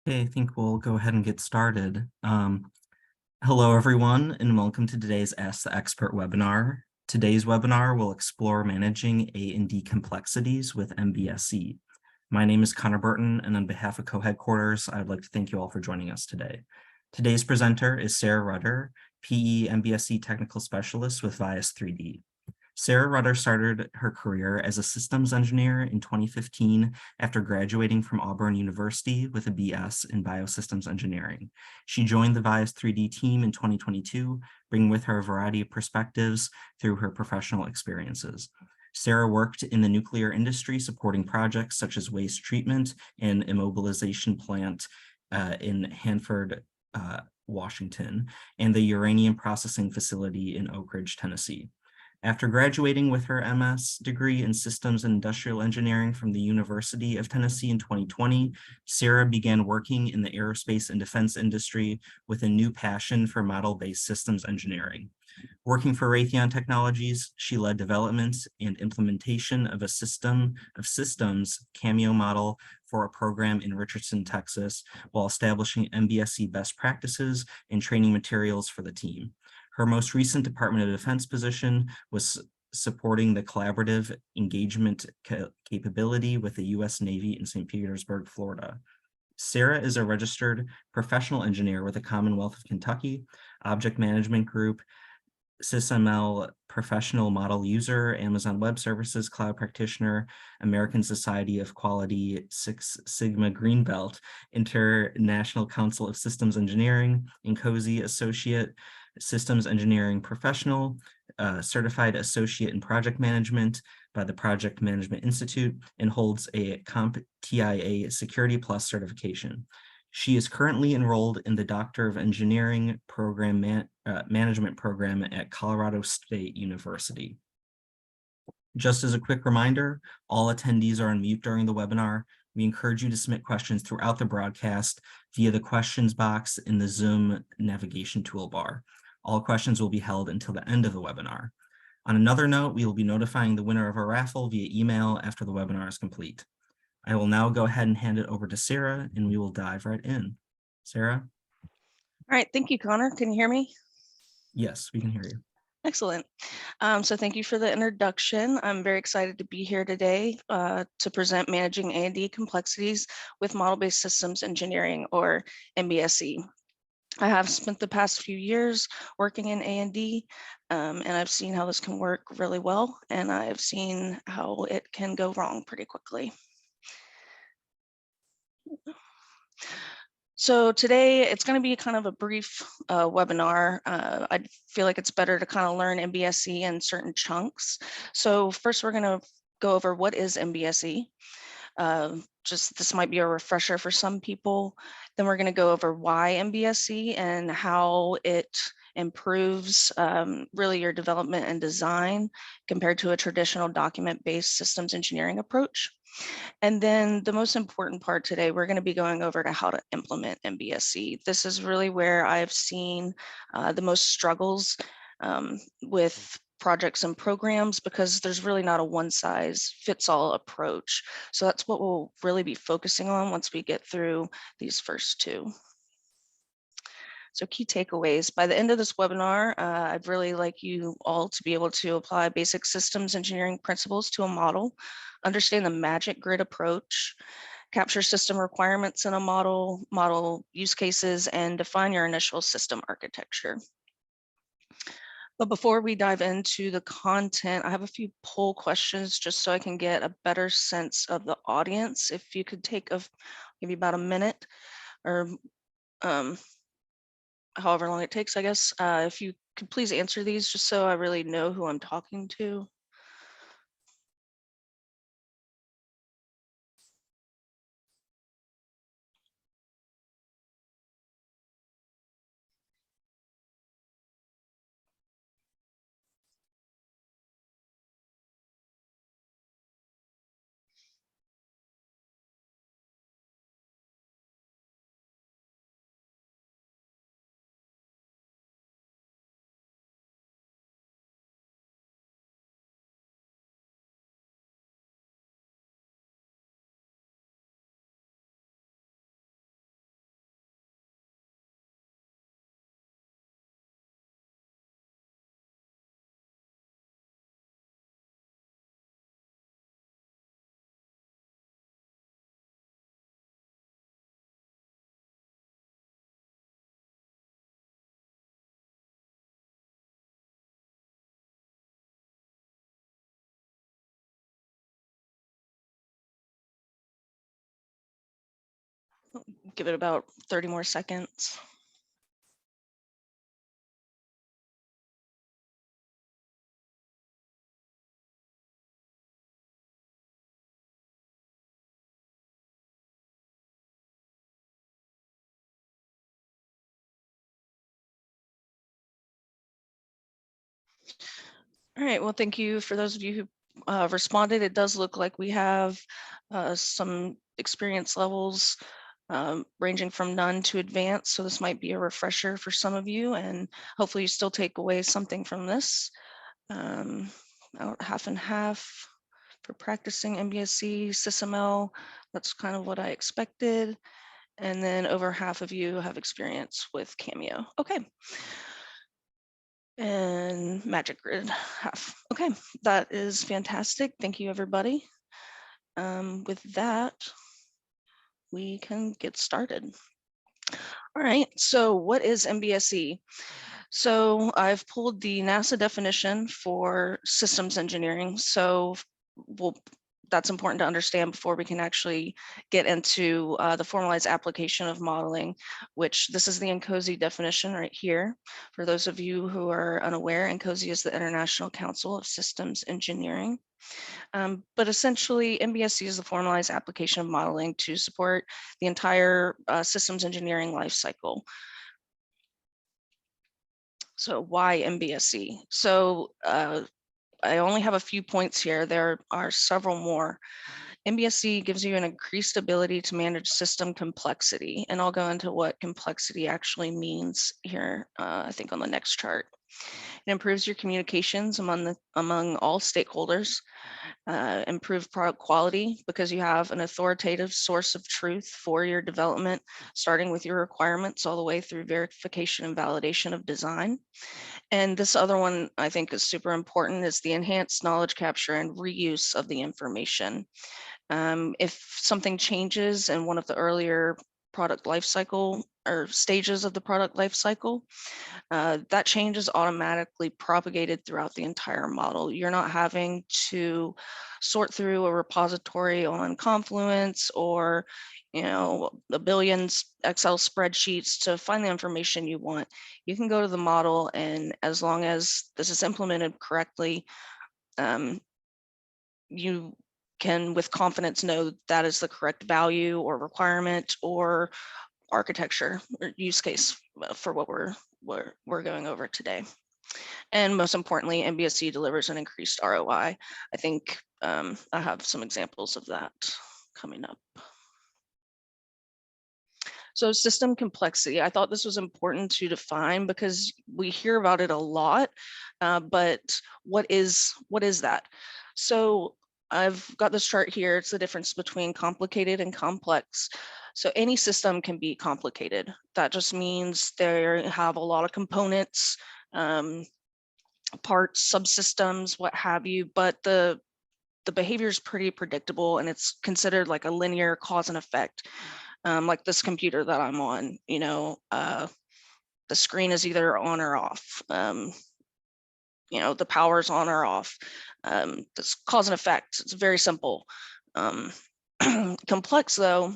Okay, I think we'll go ahead and get started. Hello, everyone, and welcome to today's Ask the Expert webinar. Today's webinar will explore managing A&D complexities with MBSE. My name is Connor Burton, and on behalf of co-headquarters, I'd like to thank you all for joining us today. Today's presenter is Sarah Rudder, PE MBSE Technical Specialist with Vias 3D. Sarah Rudder started her career as a systems engineer in 2015 after graduating from Auburn University with a BS in Biosystems Engineering. She joined the Vias 3D team in 2022, bringing with her a variety of perspectives through her professional experiences. Sarah worked in the nuclear industry supporting projects such as waste treatment and immobilization plant in Hanford, Washington, and the uranium processing facility in Oak Ridge, Tennessee. After graduating with her MS degree in Systems and Industrial Engineering from the University of Tennessee in 2020, Sarah began working in the aerospace and defense industry with a new passion for model-based systems engineering. Working for Raytheon Technologies, she led development and implementation of a system of systems Cameo model for a program in Richardson, Texas, while establishing MBSE best practices and training materials for the team. Her most recent Department of Defense position was supporting the collaborative engagement capability with the U.S. Navy in St. Petersburg, Florida. Sarah is a registered professional engineer with the Commonwealth of Kentucky, Object Management Group, SysML professional model user, Amazon Web Services cloud practitioner, American Society of Quality Six Sigma Green Belt, International Council of Systems Engineering, INCOSE associate, systems engineering professional, certified associate in project management by the Project Management Institute, and holds a CompTIA Security Plus certification. She is currently enrolled in the Doctor of Engineering program management program at Colorado State University. Just as a quick reminder, all attendees are on mute during the webinar. We encourage you to submit questions throughout the broadcast via the questions box in the Zoom navigation toolbar. All questions will be held until the end of the webinar. On another note, we will be notifying the winner of our raffle via email after the webinar is complete. I will now go ahead and hand it over to Sarah, and we will dive right in. Sarah? All right, thank you, Connor. Can you hear me? Yes, we can hear you. Excellent. So thank you for the introduction. I'm very excited to be here today to present Managing A&D Complexities with Model-Based Systems Engineering, or MBSE. I have spent the past few years working in A&D, and I've seen how this can work really well, and I've seen how it can go wrong pretty quickly. So today it's going to be kind of a brief webinar. I feel like it's better to kind of learn MBSE in certain chunks. So first we're going to go over what is MBSE. Just this might be a refresher for some people. Then we're going to go over why MBSE and how it improves really your development and design compared to a traditional document-based systems engineering approach. And then the most important part today, we're going to be going over to how to implement MBSE. This is really where I've seen the most struggles with projects and programs, because there's really not a one-size-fits-all approach. So that's what we'll really be focusing on once we get through these first two. So key takeaways. By the end of this webinar, I'd really like you all to be able to apply basic systems engineering principles to a model, understand the MagicGrid approach, capture system requirements in a model, model use cases, and define your initial system architecture. But before we dive into the content, I have a few poll questions just so I can get a better sense of the audience. If you could take maybe about a minute or however long it takes, I guess. If you could please answer these just so I really know who I'm talking to. Give it about 30 more seconds. All right, well, thank you for those of you who responded. It does look like we have some experience levels ranging from none to advanced. So this might be a refresher for some of you, and hopefully you still take away something from this. About half and half for practicing MBSE, SysML. That's kind of what I expected. And then over half of you have experience with Cameo. Okay. And MagicGrid half. Okay, that is fantastic. Thank you, everybody. With that, we can get started. All right, so what is MBSE? So I've pulled the NASA definition for systems engineering. So that's important to understand before we can actually get into the formalized application of modeling, which this is the NCOSE definition right here. For those of you who are unaware, NCOSE is the International Council of Systems Engineering. But essentially, MBSE is the formalized application of modeling to support the entire systems engineering lifecycle. So why MBSE? So I only have a few points here. There are several more. MBSE gives you an increased ability to manage system complexity, and I'll go into what complexity actually means here, I think on the next chart. It improves your communications among all stakeholders, improve product quality because you have an authoritative source of truth for your development, starting with your requirements all the way through verification and validation of design. And this other one I think is super important is the enhanced knowledge capture and reuse of the information. If something changes in one of the earlier product lifecycle or stages of the product lifecycle, that change is automatically propagated throughout the entire model. You're not having to sort through a repository on Confluence or a billion Excel spreadsheets to find the information you want. You can go to the model, and as long as this is implemented correctly, you can with confidence know that is the correct value or requirement or architecture or use case for what we're going over today. And most importantly, MBSE delivers an increased ROI. I think I have some examples of that coming up. So system complexity, I thought this was important to define because we hear about it a lot, but what is that? So I've got this chart here. It's the difference between complicated and complex. So any system can be complicated. That just means they have a lot of components, parts, subsystems, what have you, but the behavior is pretty predictable and it's considered like a linear cause and effect. Like this computer that I'm on, the screen is either on or off. The power's on or off. This cause and effect, it's very simple. Complex though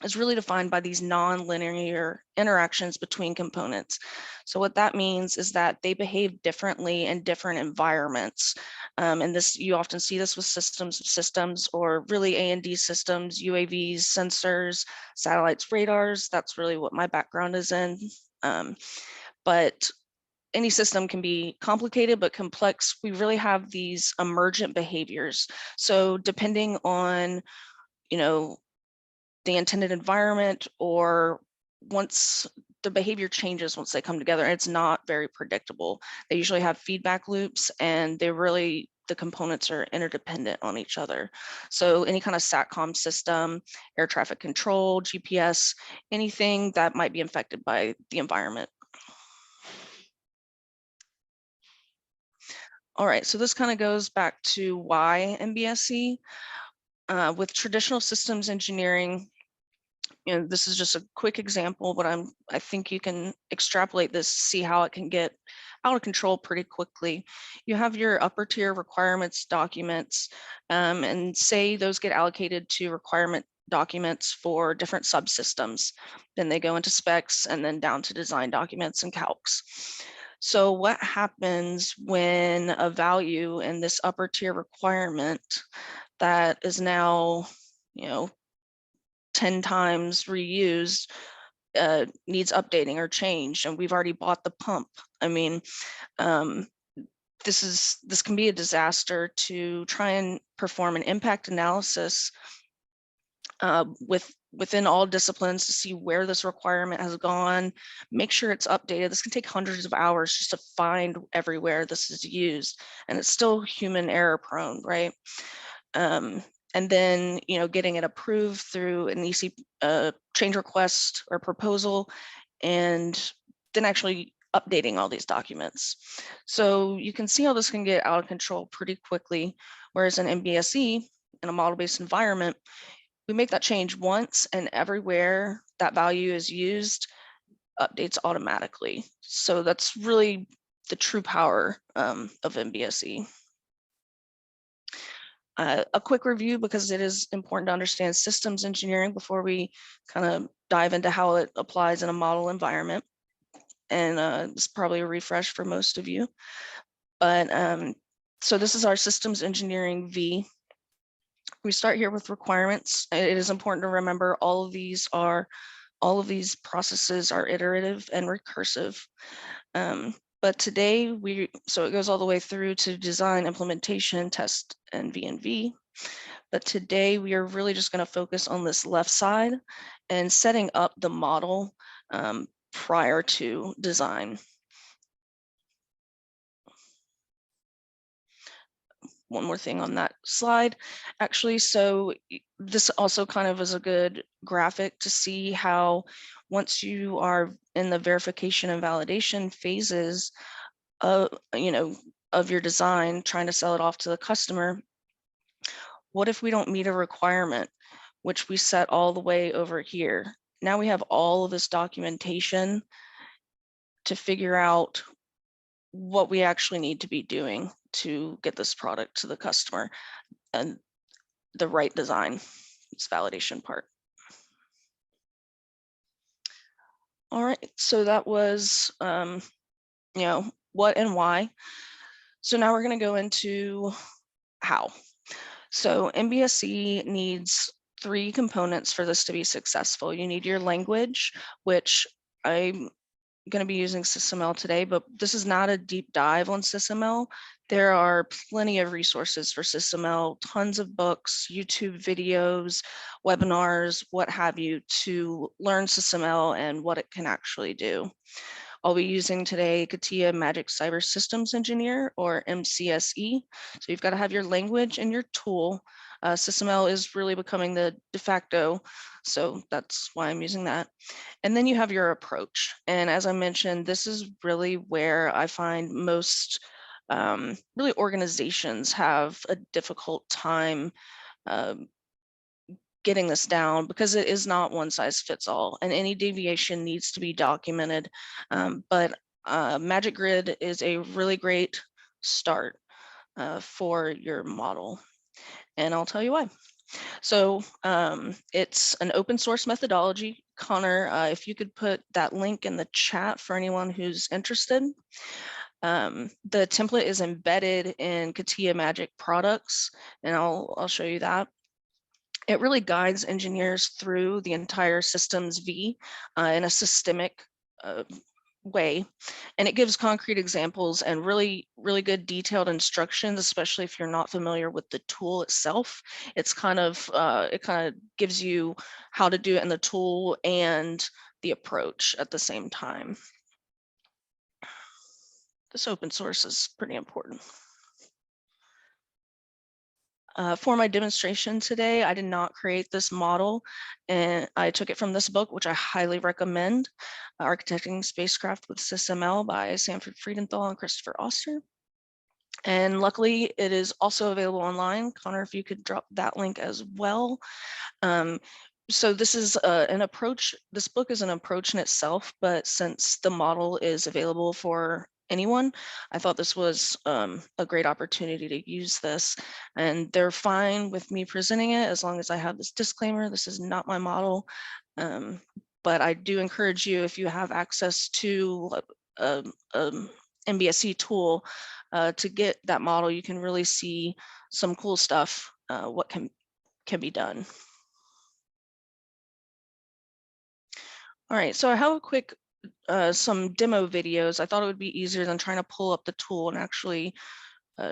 is really defined by these non-linear interactions between components. So what that means is that they behave differently in different environments. And this, you often see this with systems or really A&D systems, UAVs, sensors, satellites, radars. That's really what my background is in. But any system can be complicated, but complex. We really have these emergent behaviors. So depending on, the intended environment, or once the behavior changes once they come together, it's not very predictable. They usually have feedback loops, and the components are interdependent on each other. So any kind of SATCOM system, air traffic control, GPS, anything that might be affected by the environment. All right, so this kind of goes back to why MBSE. With traditional systems engineering, this is just a quick example, but I think you can extrapolate this, see how it can get out of control pretty quickly. You have your upper tier requirements documents, and say those get allocated to requirement documents for different subsystems. Then they go into specs and then down to design documents and calcs. So what happens when a value in this upper tier requirement that is now, 10 times reused needs updating or change, and we've already bought the pump? I mean, this can be a disaster. To try and perform an impact analysis within all disciplines to see where this requirement has gone, make sure it's updated. This can take hundreds of hours just to find everywhere this is used, and it's still human error prone, right? And then, getting it approved through an EC change request or proposal, and then actually updating all these documents. So you can see how this can get out of control pretty quickly. Whereas in MBSE, in a model-based environment, we make that change once, and everywhere that value is used, updates automatically. So that's really the true power of MBSE. A quick review, because it is important to understand systems engineering before we kind of dive into how it applies in a model environment. And it's probably a refresh for most of you. But so this is our systems engineering V. We start here with requirements. It is important to remember all of these processes are iterative and recursive. But today so it goes all the way through to design, implementation, test, and V&V. But today we are really just going to focus on this left side and setting up the model prior to design. One more thing on that slide, actually. So this also kind of is a good graphic to see how once you are in the verification and validation phases of your design, trying to sell it off to the customer, what if we don't meet a requirement, which we set all the way over here? Now we have all of this documentation to figure out what we actually need to be doing to get this product to the customer, and the right design. It's validation part. All right, so that was what and why. So now we're going to go into how. So MBSE needs 3 components for this to be successful. You need your language, which I'm going to be using SysML today, but this is not a deep dive on SysML. There are plenty of resources for SysML, tons of books, YouTube videos, webinars, what have you, to learn SysML and what it can actually do. I'll be using today CATIA Magic Cyber Systems Engineer, or MCSE. So you've got to have your language and your tool. SysML is really becoming the de facto, so that's why I'm using that. And then you have your approach. And as I mentioned, this is really where I find most really organizations have a difficult time getting this down, because it is not one size fits all, and any deviation needs to be documented. But MagicGrid is a really great start for your model, and I'll tell you why. So it's an open source methodology. Connor, if you could put that link in the chat for anyone who's interested. The template is embedded in CATIA Magic products, and I'll show you that. It really guides engineers through the entire systems V in a systemic way. And it gives concrete examples and really, really good detailed instructions, especially if you're not familiar with the tool itself. It's it kind of gives you how to do it in the tool and the approach at the same time. This open source is pretty important. For my demonstration today, I did not create this model, and I took it from this book, which I highly recommend, Architecting Spacecraft with SysML by Sanford Friedenthal and Christopher Oster. And luckily, it is also available online. Connor, if you could drop that link as well. So this is an approach. This book is an approach in itself, but since the model is available for anyone. I thought this was a great opportunity to use this, and they're fine with me presenting it as long as I have this disclaimer. This is not my model, but I do encourage you, if you have access to a MBSE tool, to get that model. You can really see some cool stuff, what can be done. All right, so I have a quick some demo videos. I thought it would be easier than trying to pull up the tool and actually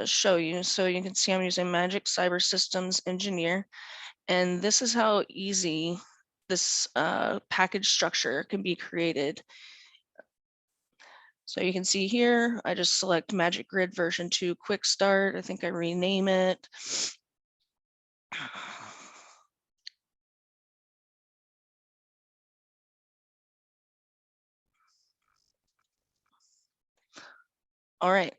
show you. So you can see I'm using Magic Cyber Systems Engineer, and this is how easy this package structure can be created. So you can see here, I just select MagicGrid version 2 Quick Start. I think I rename it. All right,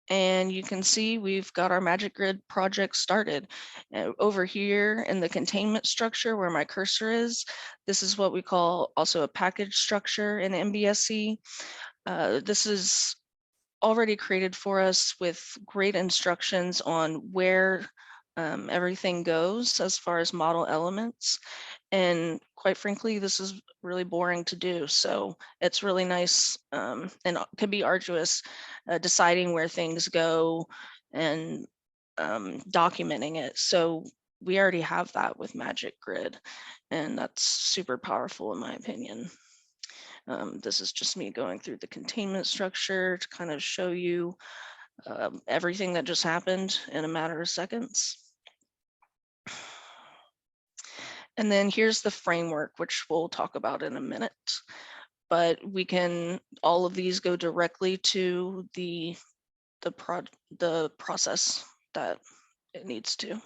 and you can see we've got our MagicGrid project started. Over here in the containment structure where my cursor is, this is what we call also a package structure in MBSE. This is already created for us with great instructions on where everything goes as far as model elements. And quite frankly, this is really boring to do. So it's really nice and can be arduous deciding where things go and documenting it. So we already have that with MagicGrid, and that's super powerful in my opinion. This is just me going through the containment structure to kind of show you everything that just happened in a matter of seconds. And then here's the framework, which we'll talk about in a minute. But we can, all of these go directly to the process that it needs to.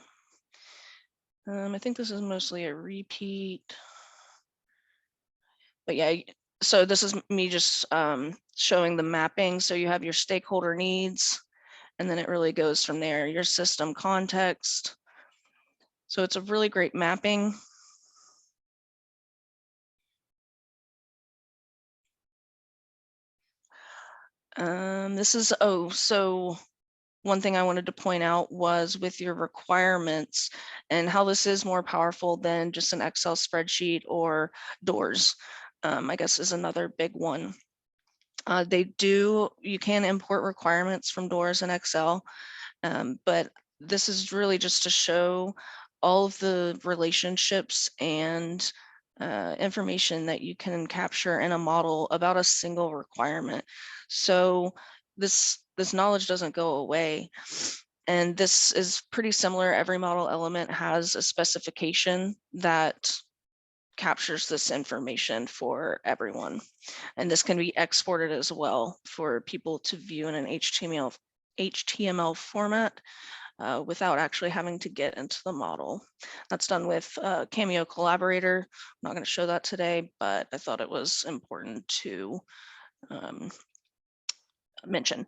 I think this is mostly a repeat. But yeah, so this is me just showing the mapping. So you have your stakeholder needs, and then it really goes from there, your system context. So it's a really great mapping. This is, so one thing I wanted to point out was with your requirements and how this is more powerful than just an Excel spreadsheet or doors, I guess is another big one. You can import requirements from doors in Excel, but this is really just to show all of the relationships and information that you can capture in a model about a single requirement. So this knowledge doesn't go away. And this is pretty similar. Every model element has a specification that captures this information for everyone. And this can be exported as well for people to view in an HTML format without actually having to get into the model. That's done with Cameo Collaborator. I'm not going to show that today, but I thought it was important to mention.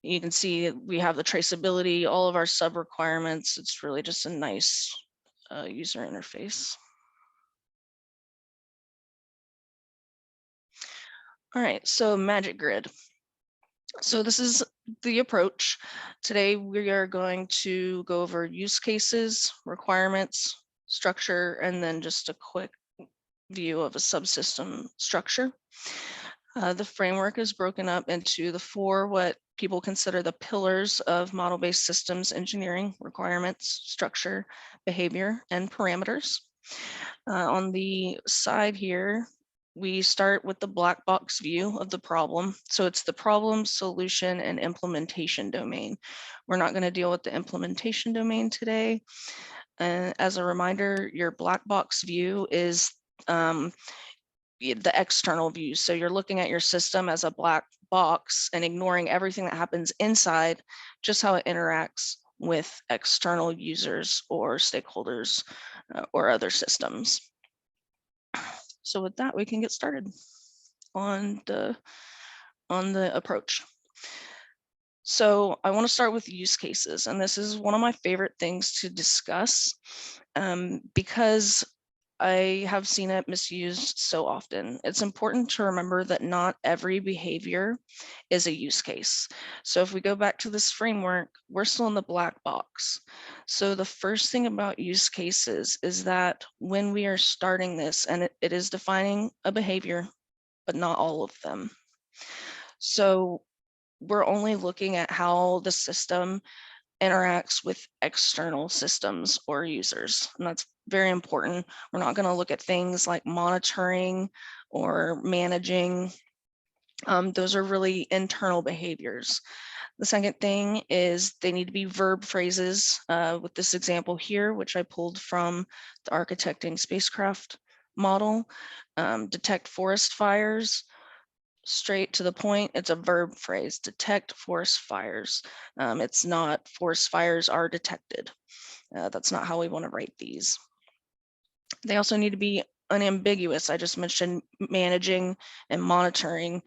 You can see we have the traceability, all of our sub requirements. It's really just a nice user interface. All right, so MagicGrid. So this is the approach. Today we are going to go over use cases, requirements, structure, and then just a quick view of a subsystem structure. The framework is broken up into the 4 what people consider the pillars of model-based systems engineering: requirements, structure, behavior, and parameters. On the side here, we start with the black box view of the problem. So it's the problem, solution, and implementation domain. We're not going to deal with the implementation domain today. As a reminder, your black box view is the external view. So you're looking at your system as a black box and ignoring everything that happens inside, just how it interacts with external users or stakeholders or other systems. So with that, we can get started on the approach. So I want to start with use cases, and this is one of my favorite things to discuss because I have seen it misused so often. It's important to remember that not every behavior is a use case. So if we go back to this framework, we're still in the black box. So the first thing about use cases is that when we are starting this, and it is defining a behavior, but not all of them. So we're only looking at how the system interacts with external systems or users. And that's very important. We're not going to look at things like monitoring or managing. Those are really internal behaviors. The second thing is they need to be verb phrases with this example here, which I pulled from the architecting spacecraft model. Detect forest fires. Straight to the point, it's a verb phrase, detect forest fires. It's not forest fires are detected. That's not how we want to write these. They also need to be unambiguous. I just mentioned managing and monitoring.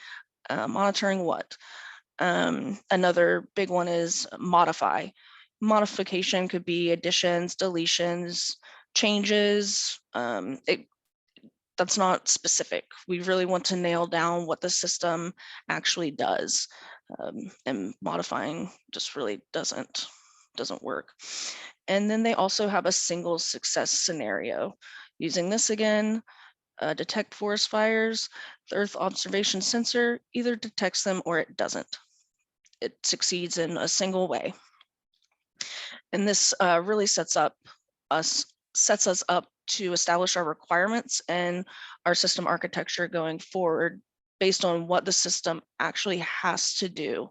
Monitoring what? Another big one is modify. Modification could be additions, deletions, changes. That's not specific. We really want to nail down what the system actually does, and modifying just really doesn't work. And then they also have a single success scenario. Using this again, detect forest fires, the Earth observation sensor either detects them or it doesn't. It succeeds in a single way. And this really sets us up to establish our requirements and our system architecture going forward based on what the system actually has to do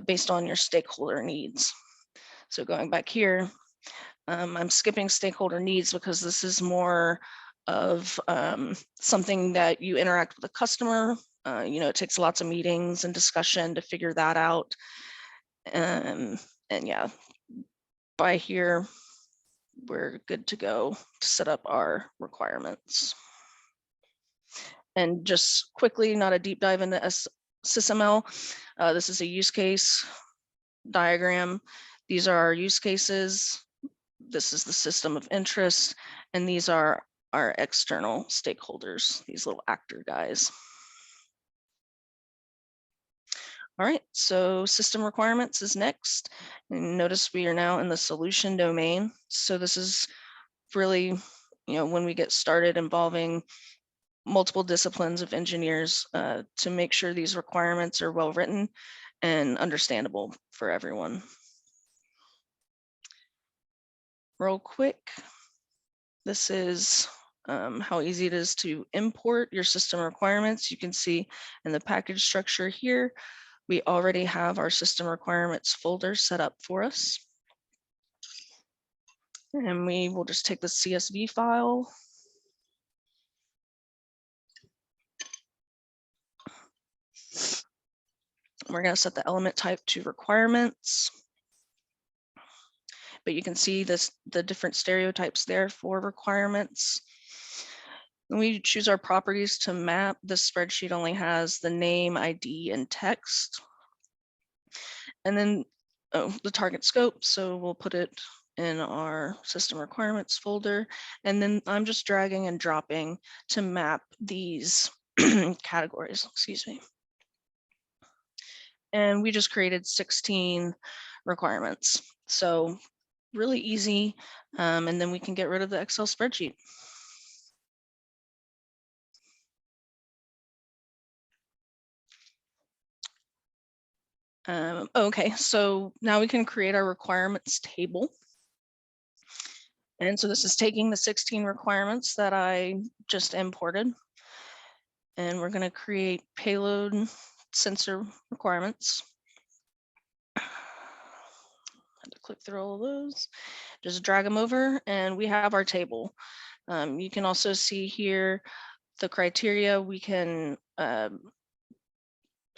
based on your stakeholder needs. So going back here, I'm skipping stakeholder needs because this is more of something that you interact with the customer. It takes lots of meetings and discussion to figure that out. And yeah, by here, we're good to go to set up our requirements. And just quickly, not a deep dive into SysML. This is a use case diagram. These are our use cases. This is the system of interest. And these are our external stakeholders, these little actor guys. All right, so system requirements is next. And notice we are now in the solution domain. So this is really, when we get started involving multiple disciplines of engineers to make sure these requirements are well written and understandable for everyone. Real quick, this is how easy it is to import your system requirements. You can see in the package structure here, we already have our system requirements folder set up for us. And we will just take the CSV file. We're going to set the element type to requirements. But you can see the different stereotypes there for requirements. When we choose our properties to map, this spreadsheet only has the name, ID, and text. And then the target scope, so we'll put it in our system requirements folder. And then I'm just dragging and dropping to map these categories, excuse me. And we just created 16 requirements. So really easy. And then we can get rid of the Excel spreadsheet. Okay, so now we can create our requirements table. And so this is taking the 16 requirements that I just imported. And we're going to create payload sensor requirements. I had to click through all of those. Just drag them over and we have our table. You can also see here the criteria. We can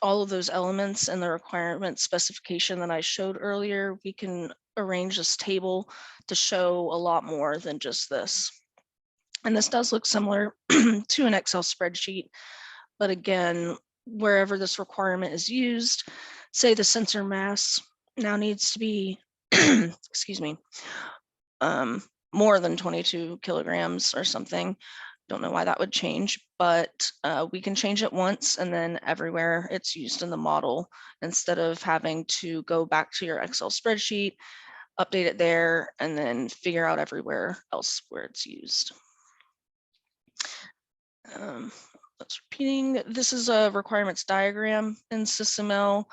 all of those elements and the requirement specification that I showed earlier, we can arrange this table to show a lot more than just this. And this does look similar to an Excel spreadsheet, but again, wherever this requirement is used, say the sensor mass now needs to be, excuse me, more than 22 kilograms or something. Don't know why that would change, but we can change it once and then everywhere it's used in the model instead of having to go back to your Excel spreadsheet, update it there, and then figure out everywhere else where it's used. That's repeating. This is a requirements diagram in SysML.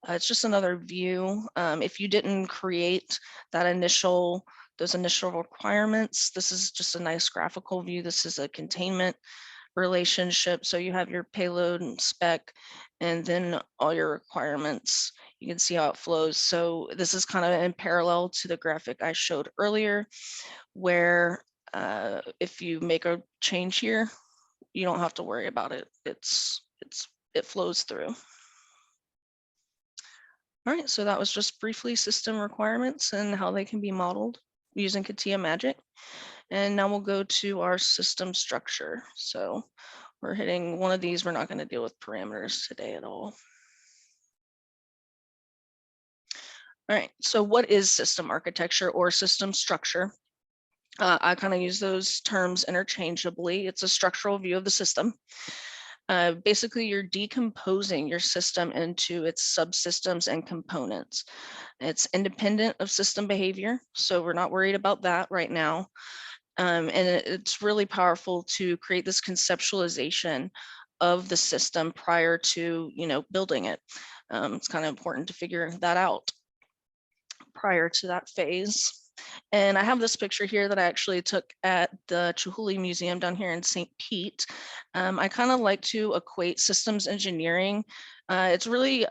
It's just another view. If you didn't create those initial requirements, this is just a nice graphical view. This is a containment relationship. So you have your payload and spec, and then all your requirements. You can see how it flows. So this is kind of in parallel to the graphic I showed earlier, where if you make a change here, you don't have to worry about it. It flows through. All right, so that was just briefly system requirements and how they can be modeled using CATIA Magic. And now we'll go to our system structure. So we're hitting one of these. We're not going to deal with parameters today at all. All right, so what is system architecture or system structure? I kind of use those terms interchangeably. It's a structural view of the system. Basically, you're decomposing your system into its subsystems and components. It's independent of system behavior, so we're not worried about that right now. And it's really powerful to create this conceptualization of the system prior to, building it. It's kind of important to figure that out prior to that phase. And I have this picture here that I actually took at the Chihuly Museum down here in St. Pete. I kind of like to equate systems engineering. It's really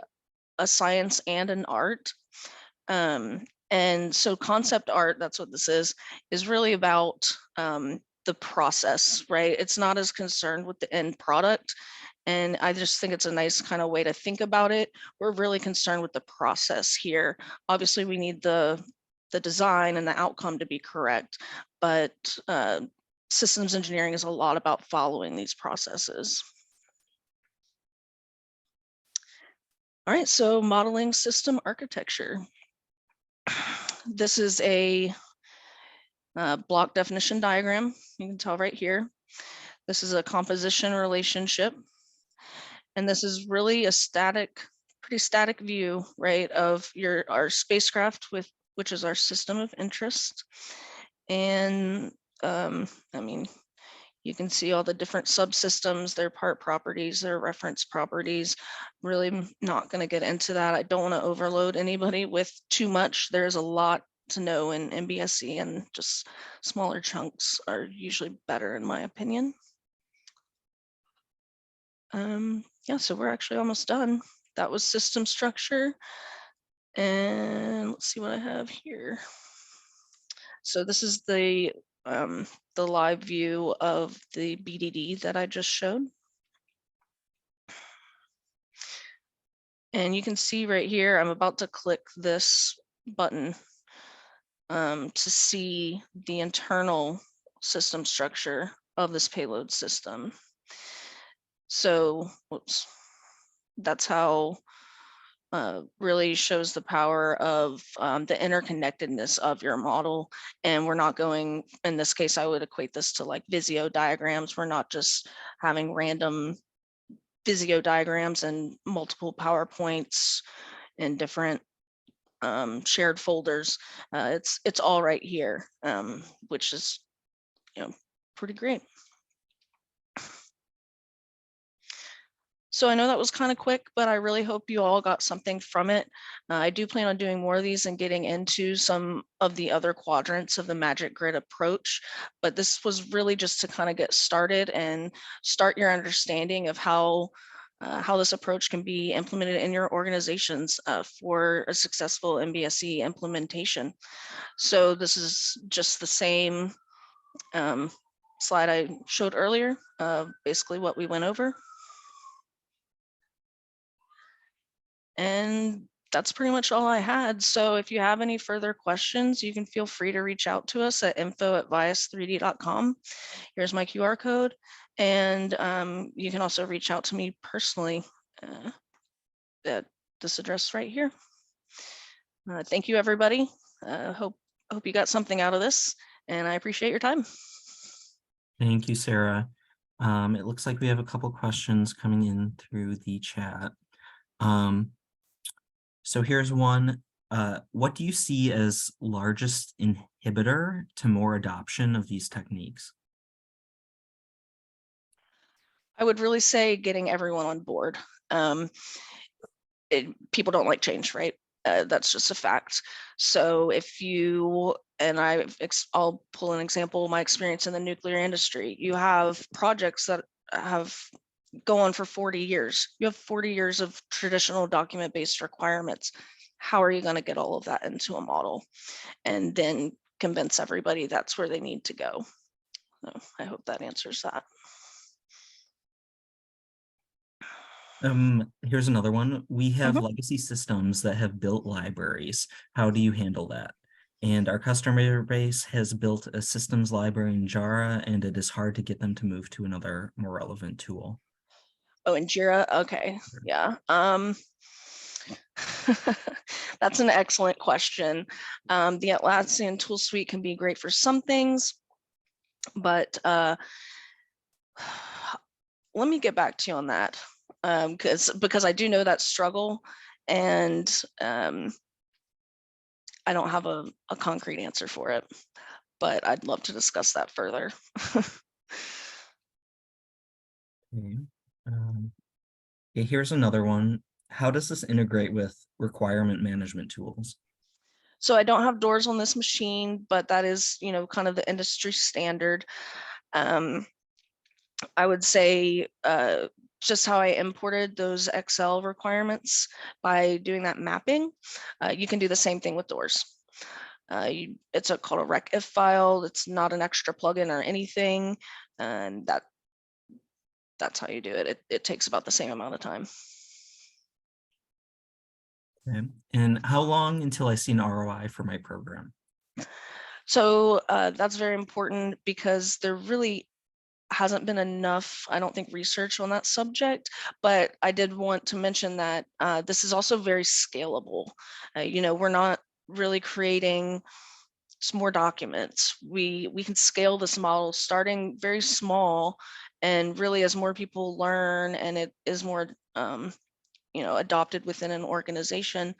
a science and an art. And so concept art, that's what this is really about the process, right? It's not as concerned with the end product. And I just think it's a nice kind of way to think about it. We're really concerned with the process here. Obviously, we need the design and the outcome to be correct, but systems engineering is a lot about following these processes. All right, so modeling system architecture. This is a block definition diagram. You can tell right here. This is a composition relationship. And this is really a pretty static view, right, of our spacecraft, which is our system of interest. And you can see all the different subsystems, their part properties, their reference properties. Really not going to get into that. I don't want to overload anybody with too much. There's a lot to know in MBSE, and just smaller chunks are usually better in my opinion. Yeah, so we're actually almost done. That was system structure. And let's see what I have here. So this is the live view of the BDD that I just showed. And you can see right here, I'm about to click this button to see the internal system structure of this payload system. So, whoops, that's how really shows the power of the interconnectedness of your model. And we're not going, in this case, I would equate this to like Visio diagrams. We're not just having random Visio diagrams and multiple PowerPoints in different shared folders. It's all right here, which is, pretty great. So I know that was kind of quick, but I really hope you all got something from it. I do plan on doing more of these and getting into some of the other quadrants of the MagicGrid approach, but this was really just to kind of get started and start your understanding of how this approach can be implemented in your organizations for a successful MBSE implementation. So this is just the same slide I showed earlier, basically what we went over. And that's pretty much all I had. So if you have any further questions, you can feel free to reach out to us at info@vias3d.com. Here's my QR code. And you can also reach out to me personally at this address right here. Thank you, everybody. Hope you got something out of this. and I appreciate your time. Thank you, Sarah. It looks like we have a couple questions coming in through the chat. So here's one. What do you see as largest inhibitor to more adoption of these techniques? I would really say getting everyone on board. People don't like change, right? That's just a fact. So if you, and I'll pull an example of my experience in the nuclear industry. You have projects that have go on for 40 years. You have 40 years of traditional document-based requirements. How are you going to get all of that into a model and then convince everybody that's where they need to go? So I hope that answers that. Here's another one. We have legacy systems that have built libraries. How do you handle that? And our customer base has built a systems library in Jira, and it is hard to get them to move to another more relevant tool. Oh, in Jira? Okay, yeah. That's an excellent question. The Atlassian tool suite can be great for some things, but let me get back to you on that, because I do know that struggle, and I don't have a concrete answer for it, but I'd love to discuss that further. Okay. Okay, here's another one. How does this integrate with requirement management tools? So I don't have doors on this machine, but that is, kind of the industry standard. I would say just how I imported those Excel requirements by doing that mapping. You can do the same thing with doors. It's called a recif file. It's not an extra plugin or anything, and that's how you do it. It takes about the same amount of time. Okay. And how long until I see an ROI for my program? So that's very important because there really hasn't been enough, I don't think, research on that subject, but I did want to mention that this is also very scalable. We're not really creating some more documents. We can scale this model starting very small, and really as more people learn and it is more adopted within an organization,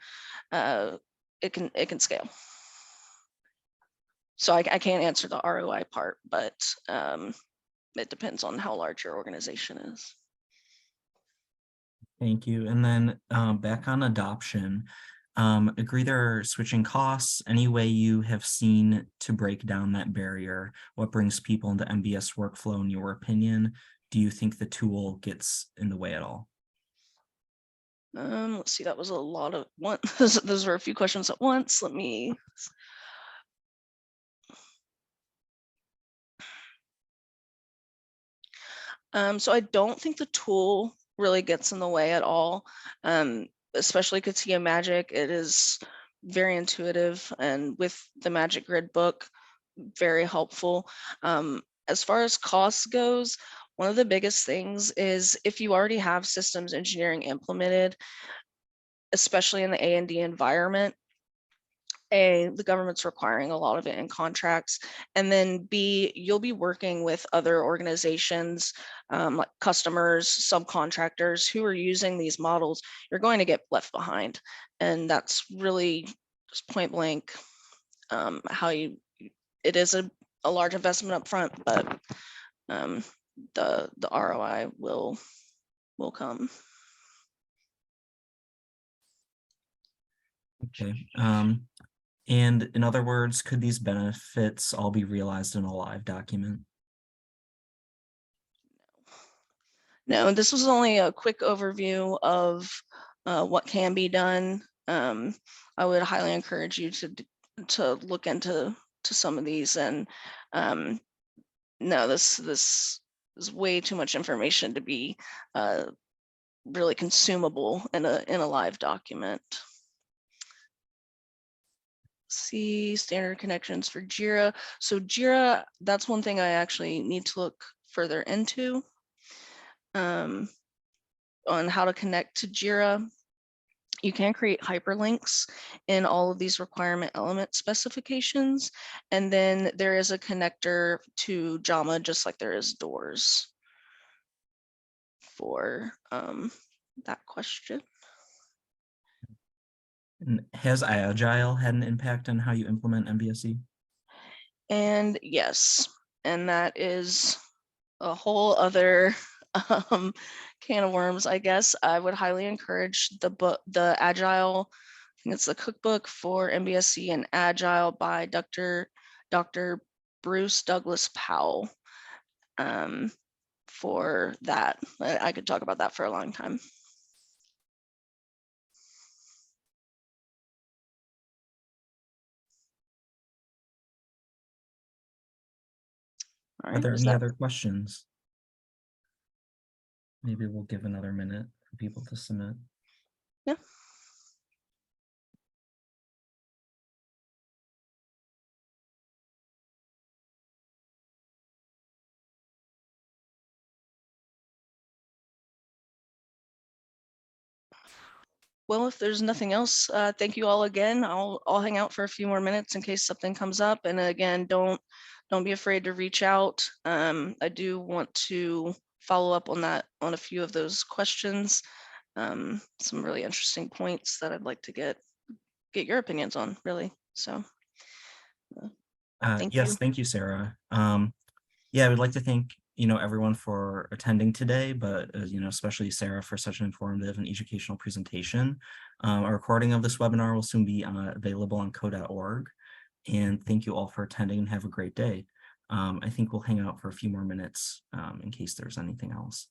it can scale. So I can't answer the ROI part, but it depends on how large your organization is. Thank you. And then back on adoption, agree there are switching costs. Any way you have seen to break down that barrier? What brings people into MBS workflow in your opinion? Do you think the tool gets in the way at all? Let's see, that was a lot of one. Those were a few questions at once. Let me. So I don't think the tool really gets in the way at all, especially CATIA Magic. It is very intuitive, and with the MagicGrid book, very helpful. As far as costs goes, one of the biggest things is if you already have systems engineering implemented, especially in the A&D environment, the government's requiring a lot of it in contracts, and then B, you'll be working with other organizations, like customers, subcontractors who are using these models. You're going to get left behind, and that's really just point blank it is a large investment up front, but the ROI will come. Okay. And in other words, could these benefits all be realized in a live document? No, this was only a quick overview of what can be done. I would highly encourage you to look into some of these, and no, this is way too much information to be really consumable in a live document. See, standard connections for Jira. So Jira, that's one thing I actually need to look further into on how to connect to Jira. You can create hyperlinks in all of these requirement element specifications. And then there is a connector to JAMA, just like there is doors for that question. And has Agile had an impact on how you implement MBSE? And yes, and that is a whole other can of worms, I guess. I would highly encourage the book, the Agile, I think it's the cookbook for MBSE and Agile by Dr. Bruce Douglas Powell. For that, I could talk about that for a long time. All Are right, there is any that other questions? Maybe we'll give another minute for people to submit. yeah? Well, if there's nothing else, thank you all again. I'll hang out for a few more minutes in case something comes up. And again, don't be afraid to reach out. I do want to follow up on that, on a few of those questions. Some really interesting points that I'd like to get your opinions on, really. So thank you. Yes, thank you, Sarah. Yeah, I would like to thank everyone for attending today, but especially Sarah for such an informative and educational presentation. A recording of this webinar will soon be available on co.org. And thank you all for attending and have a great day. I think we'll hang out for a few more minutes in case there's anything else.